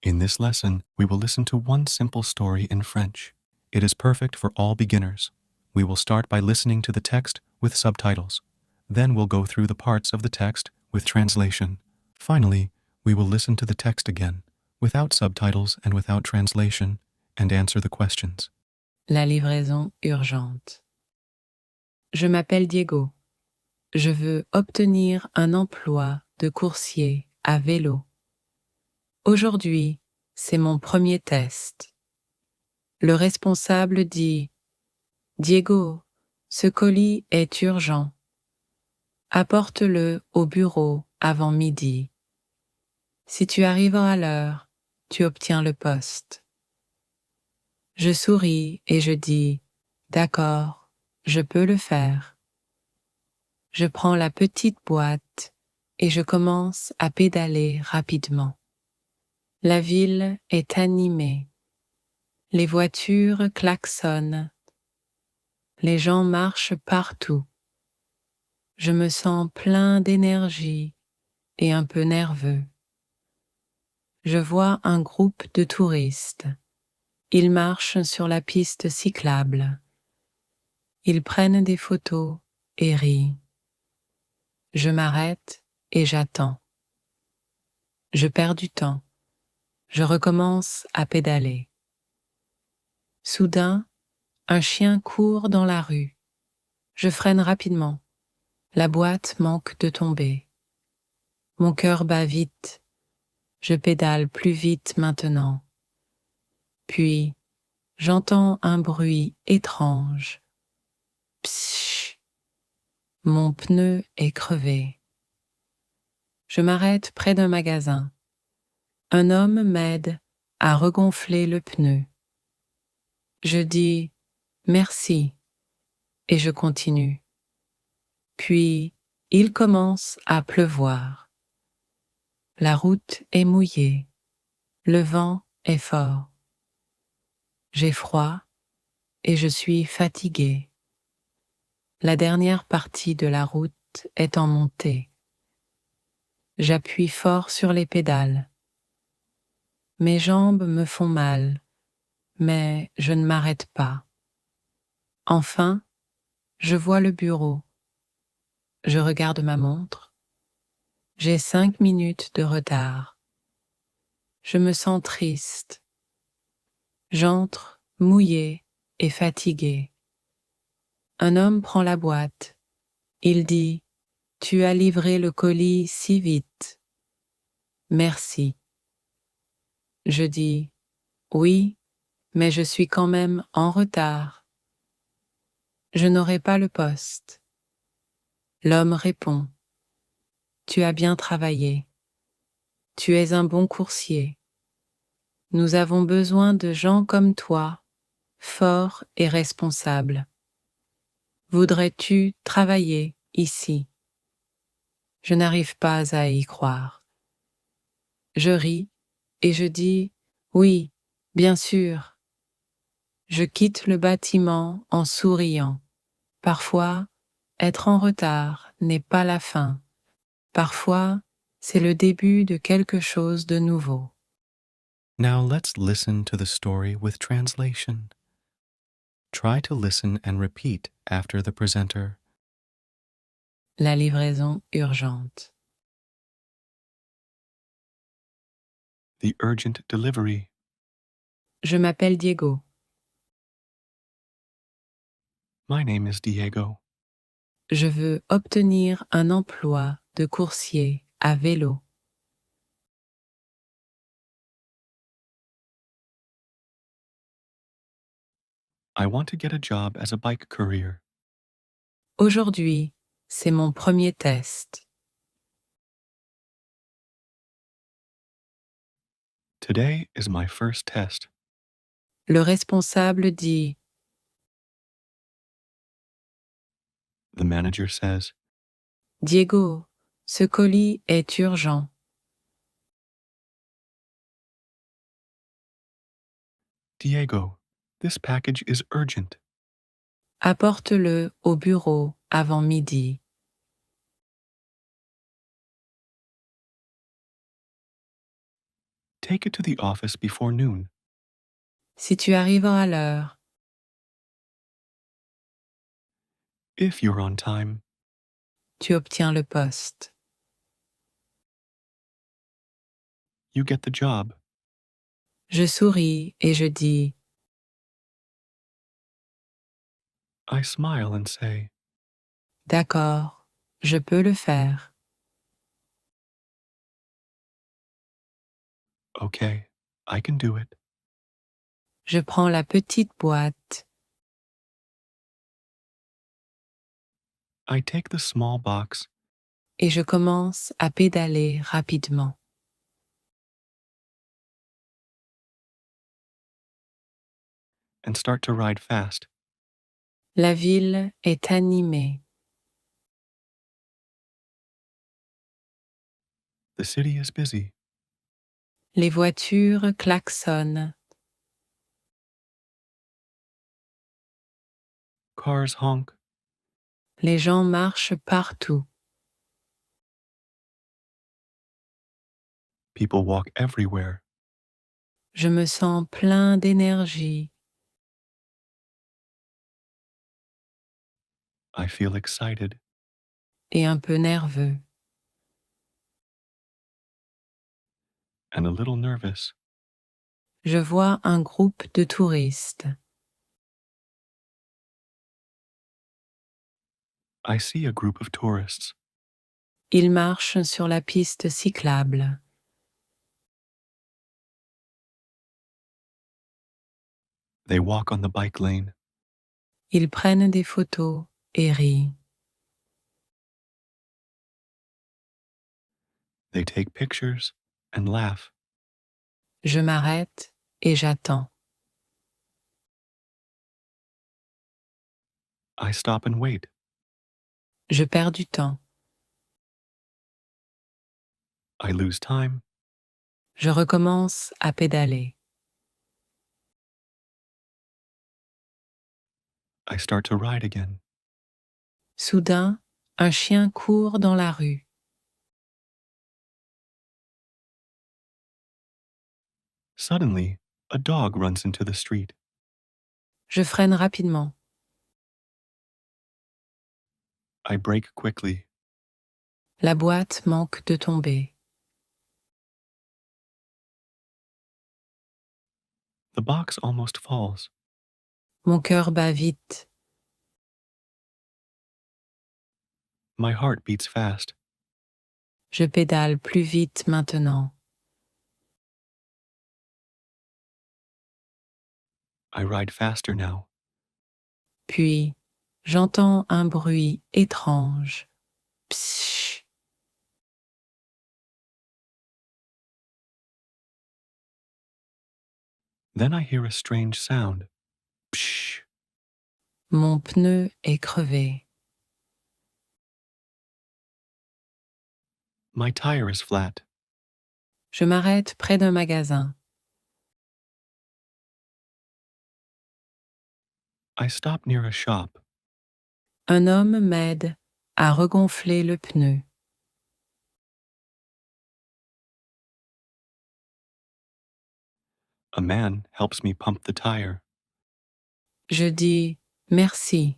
In this lesson, we will listen to one simple story in French. It is perfect for all beginners. We will start by listening to the text with subtitles. Then we'll go through the parts of the text with translation. Finally, we will listen to the text again, without subtitles and without translation, and answer the questions. La livraison urgente. Je m'appelle Diego. Je veux obtenir un emploi de coursier à vélo. Aujourd'hui, c'est mon premier test. Le responsable dit « Diego, ce colis est urgent. Apporte-le au bureau avant midi. Si tu arrives à l'heure, tu obtiens le poste. » Je souris et je dis « D'accord, je peux le faire. » Je prends la petite boîte et je commence à pédaler rapidement. La ville est animée. Les voitures klaxonnent. Les gens marchent partout. Je me sens plein d'énergie et un peu nerveux. Je vois un groupe de touristes. Ils marchent sur la piste cyclable. Ils prennent des photos et rient. Je m'arrête et j'attends. Je perds du temps. Je recommence à pédaler. Soudain, un chien court dans la rue. Je freine rapidement. La boîte manque de tomber. Mon cœur bat vite. Je pédale plus vite maintenant. Puis, j'entends un bruit étrange. Pssch! Mon pneu est crevé. Je m'arrête près d'un magasin. Un homme m'aide à regonfler le pneu. Je dis « merci » et je continue. Puis, il commence à pleuvoir. La route est mouillée. Le vent est fort. J'ai froid et je suis fatiguée. La dernière partie de la route est en montée. J'appuie fort sur les pédales. Mes jambes me font mal, mais je ne m'arrête pas. Enfin, je vois le bureau. Je regarde ma montre. J'ai 5 minutes de retard. Je me sens triste. J'entre, mouillée et fatiguée. Un homme prend la boîte. Il dit « Tu as livré le colis si vite. » Merci. Je dis « Oui, mais je suis quand même en retard. » Je n'aurai pas le poste. L'homme répond « Tu as bien travaillé. Tu es un bon coursier. Nous avons besoin de gens comme toi, forts et responsables. Voudrais-tu travailler ici ? » Je n'arrive pas à y croire. Je ris et je dis « Oui, bien sûr. » Je quitte le bâtiment en souriant. Parfois, être en retard n'est pas la fin. Parfois, c'est le début de quelque chose de nouveau. Now let's listen to the story with translation. Try to listen and repeat after the presenter. La livraison urgente. The urgent delivery. Je m'appelle Diego. My name is Diego. Je veux obtenir un emploi de coursier à vélo. I want to get a job as a bike courier. Aujourd'hui, c'est mon premier test. Today is my first test. Le responsable dit The manager says, « Diego, ce colis est urgent. Diego, this package is urgent. Apporte-le au bureau avant midi. » Take it to the office before noon. Si tu arrives à l'heure, If you're on time, tu obtiens le poste. you get the job. Je souris et je dis I smile and say, d'accord, je peux le faire. okay, I can do it. Je prends la petite boîte I take the small box et je commence à pédaler rapidement. and start to ride fast. La ville est animée. The city is busy. Les voitures klaxonnent. Cars honk. Les gens marchent partout. People walk everywhere. Je me sens plein d'énergie. I feel excited Et un peu nerveux. and a little nervous. Je vois un groupe de touristes. I see a group of tourists. Ils marchent sur la piste cyclable. They walk on the bike lane. Ils prennent des photos et rient. They take pictures and laugh. Je m'arrête et j'attends. I stop and wait. Je perds du temps. I lose time. Je recommence à pédaler. I start to ride again. Soudain, un chien court dans la rue. Suddenly, a dog runs into the street. Je freine rapidement. I brake quickly. La boîte manque de tomber. The box almost falls. Mon cœur bat vite. My heart beats fast. Je pédale plus vite maintenant. I ride faster now. Puis, j'entends un bruit étrange. Pssch. Then I hear a strange sound. Psh! Mon pneu est crevé. My tire is flat. Je m'arrête près d'un magasin. I stop near a shop. Un homme m'aide à regonfler le pneu. A man helps me pump the tire. Je dis merci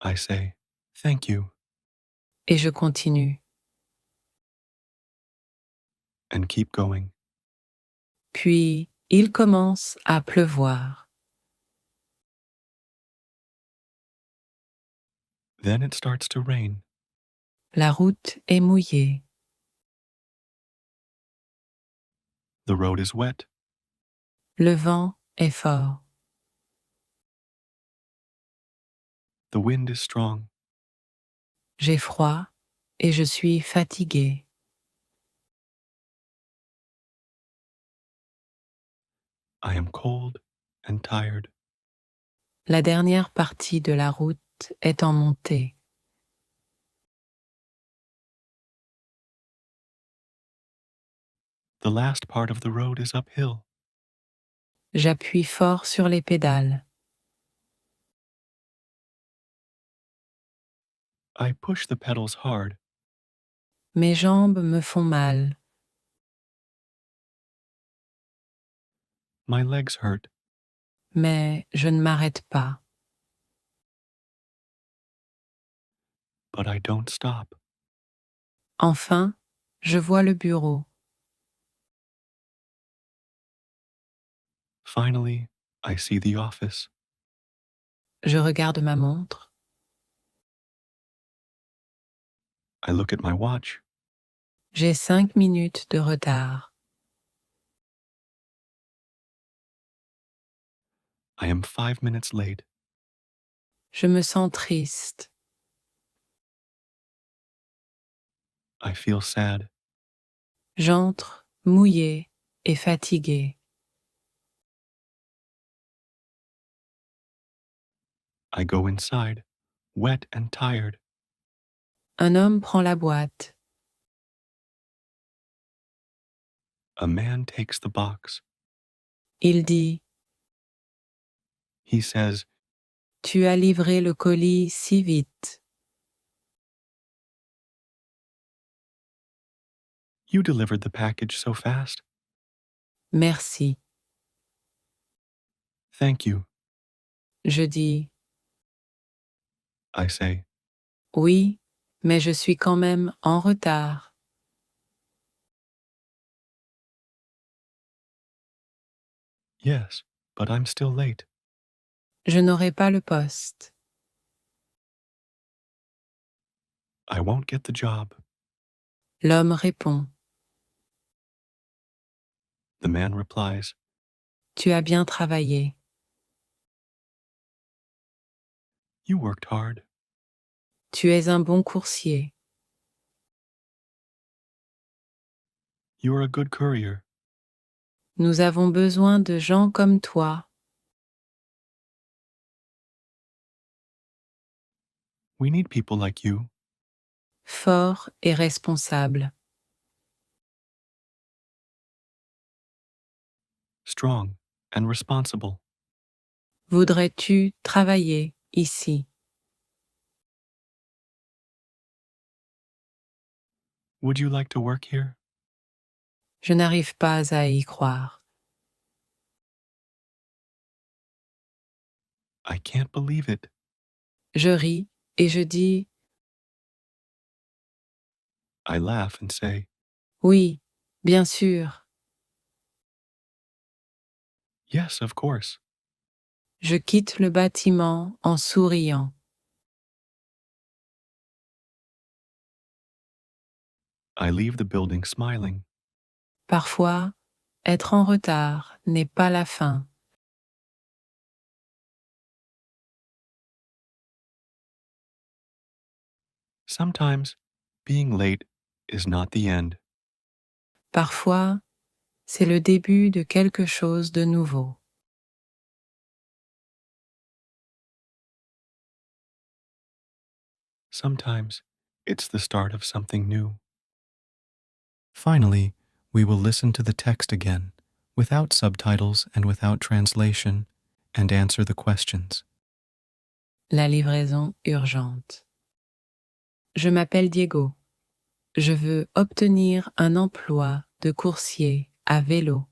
I say, thank you, et je continue. and keep going. Puis, il commence à pleuvoir. Then it starts to rain. La route est mouillée. The road is wet. Le vent est fort. The wind is strong. J'ai froid et je suis fatiguée. I am cold and tired. La dernière partie de la route est en montée. The last part of the road is uphill. J'appuie fort sur les pédales. I push the pedals hard. mes jambes me font mal. My legs hurt, Mais je ne m'arrête pas. but I don't stop. Enfin, je vois le bureau. Finally, I see the office. Je regarde ma montre. I look at my watch. J'ai 5 minutes de retard. I am 5 minutes late. Je me sens triste. I feel sad. J'entre mouillée et fatiguée. I go inside, wet and tired. Un homme prend la boîte. A man takes the box. Il dit He says, « Tu as livré le colis si vite. You delivered the package so fast. Merci. » Thank you, Je dis I say. « Oui, mais je suis quand même en retard. » Yes, but I'm still late. Je n'aurai pas le poste. I won't get the job. L'homme répond The man replies, « Tu as bien travaillé. You worked hard. Tu es un bon coursier. You're a good courier. Nous avons besoin de gens comme toi. We need people like you, Fort et responsable. strong and responsible. Voudrais-tu travailler ici? Would you like to work here? Je n'arrive pas à y croire. I can't believe it. Je ris et je dis I laugh and say, oui, bien sûr. Yes, of course. Je quitte le bâtiment en souriant. I leave the building smiling. Parfois, être en retard n'est pas la fin. Sometimes, being late is not the end. Parfois, c'est le début de quelque chose de nouveau. Sometimes, it's the start of something new. Finally, we will listen to the text again, without subtitles and without translation, and answer the questions. La livraison urgente. Je m'appelle Diego. Je veux obtenir un emploi de coursier à vélo.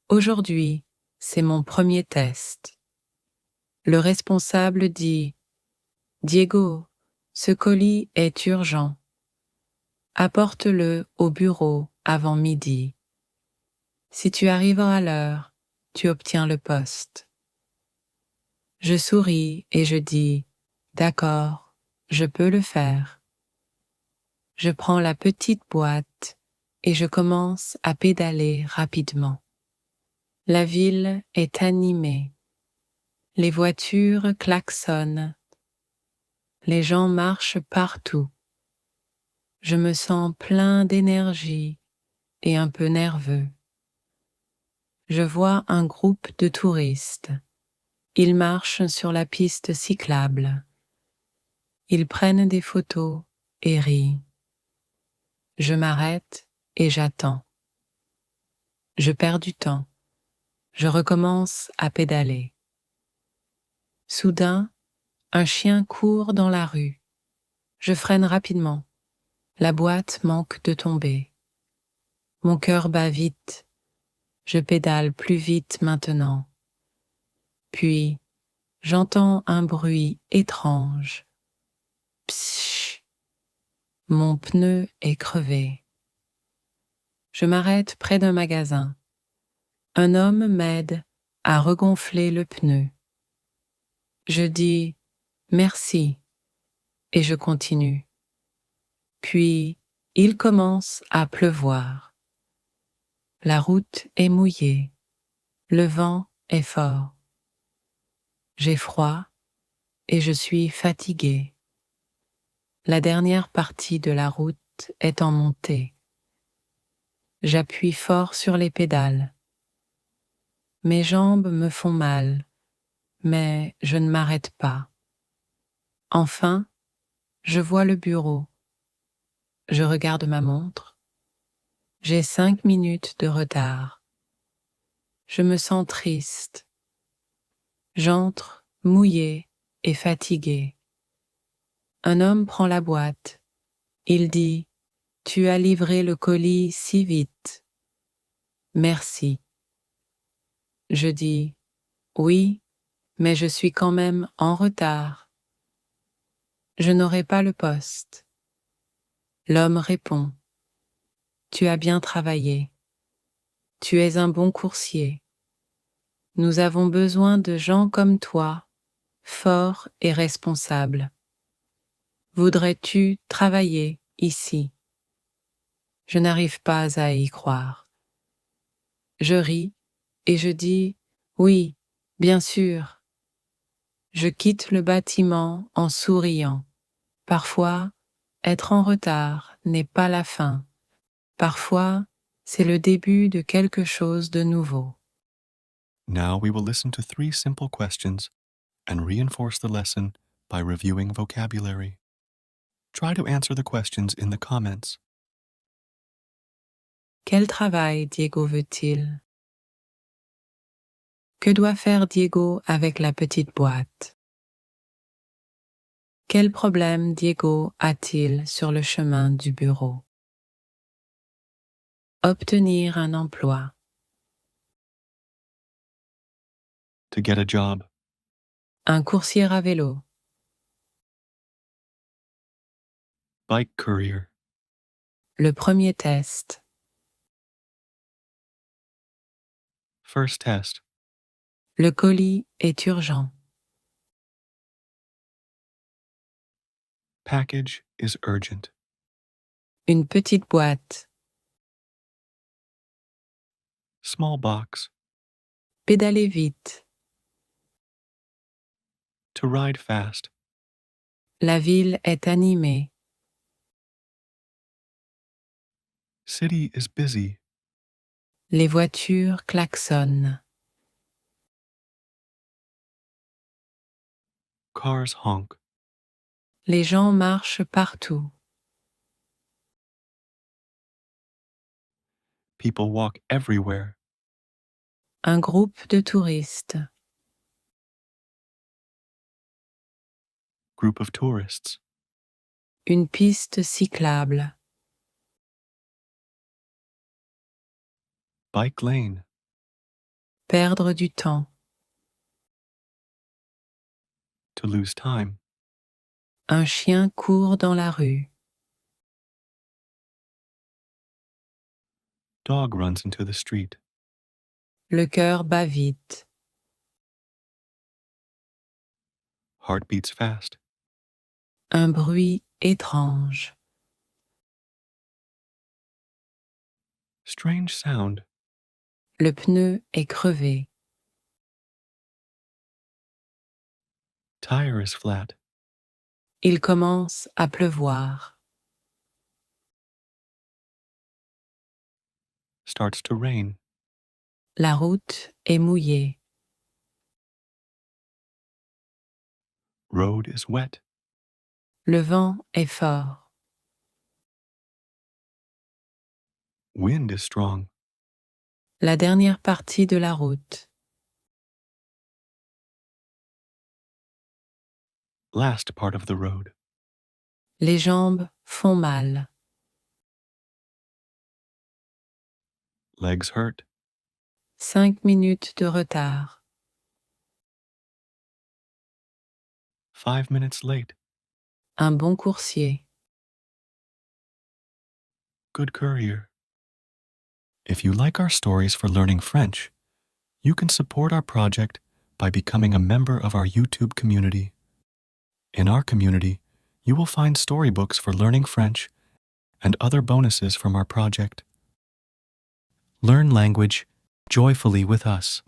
Aujourd'hui, c'est mon premier test. Le responsable dit « Diego, ce colis est urgent. Apporte-le au bureau avant midi. Si tu arrives à l'heure, tu obtiens le poste. » Je souris et je dis « D'accord, je peux le faire. » Je prends la petite boîte et je commence à pédaler rapidement. La ville est animée. Les voitures klaxonnent. Les gens marchent partout. Je me sens plein d'énergie et un peu nerveux. Je vois un groupe de touristes. Ils marchent sur la piste cyclable. Ils prennent des photos et rient. Je m'arrête et j'attends. Je perds du temps. Je recommence à pédaler. Soudain, un chien court dans la rue. Je freine rapidement. La boîte manque de tomber. Mon cœur bat vite. Je pédale plus vite maintenant. Puis, j'entends un bruit étrange. Pssch. Mon pneu est crevé. Je m'arrête près d'un magasin. Un homme m'aide à regonfler le pneu. Je dis merci et je continue. Puis, il commence à pleuvoir. La route est mouillée. Le vent est fort. J'ai froid et je suis fatiguée. La dernière partie de la route est en montée. J'appuie fort sur les pédales. Mes jambes me font mal, mais je ne m'arrête pas. Enfin, je vois le bureau. Je regarde ma montre. J'ai 5 minutes de retard. Je me sens triste. J'entre, mouillée et fatiguée. Un homme prend la boîte. Il dit « Tu as livré le colis si vite. Merci. » Je dis « Oui, mais je suis quand même en retard. Je n'aurai pas le poste. » L'homme répond « Tu as bien travaillé. Tu es un bon coursier. Nous avons besoin de gens comme toi, forts et responsables. Voudrais-tu travailler ici ? » Je n'arrive pas à y croire. Je ris et je dis « Oui, bien sûr. » Je quitte le bâtiment en souriant. Parfois, être en retard n'est pas la fin. Parfois, c'est le début de quelque chose de nouveau. Now we will listen to 3 simple questions and reinforce the lesson by reviewing vocabulary. Try to answer the questions in the comments. Quel travail Diego veut-il ? Que doit faire Diego avec la petite boîte ? Quel problème Diego a-t-il sur le chemin du bureau ? Obtenir un emploi. To get a job. Un coursier à vélo. Bike courier. Le premier test. First test. Le colis est urgent. Package is urgent. Une petite boîte. Small box. Pédaler vite. To ride fast. La ville est animée. City is busy. Les voitures klaxonnent. Cars honk. Les gens marchent partout. People walk everywhere. Un groupe de touristes. Group of tourists. Une piste cyclable. Bike lane. Perdre du temps. To lose time. Un chien court dans la rue. Dog runs into the street. Le cœur bat vite. Heart beats fast. Un bruit étrange. Strange sound. Le pneu est crevé. Tire is flat. Il commence à pleuvoir. Starts to rain. La route est mouillée. Road is wet. Le vent est fort. Wind is strong. La dernière partie de la route. Last part of the road. Les jambes font mal. Legs hurt. 5 minutes de retard. 5 minutes late. Un bon coursier. Good courier. If you like our stories for learning French, you can support our project by becoming a member of our YouTube community. In our community, you will find storybooks for learning French and other bonuses from our project. Learn language joyfully with us.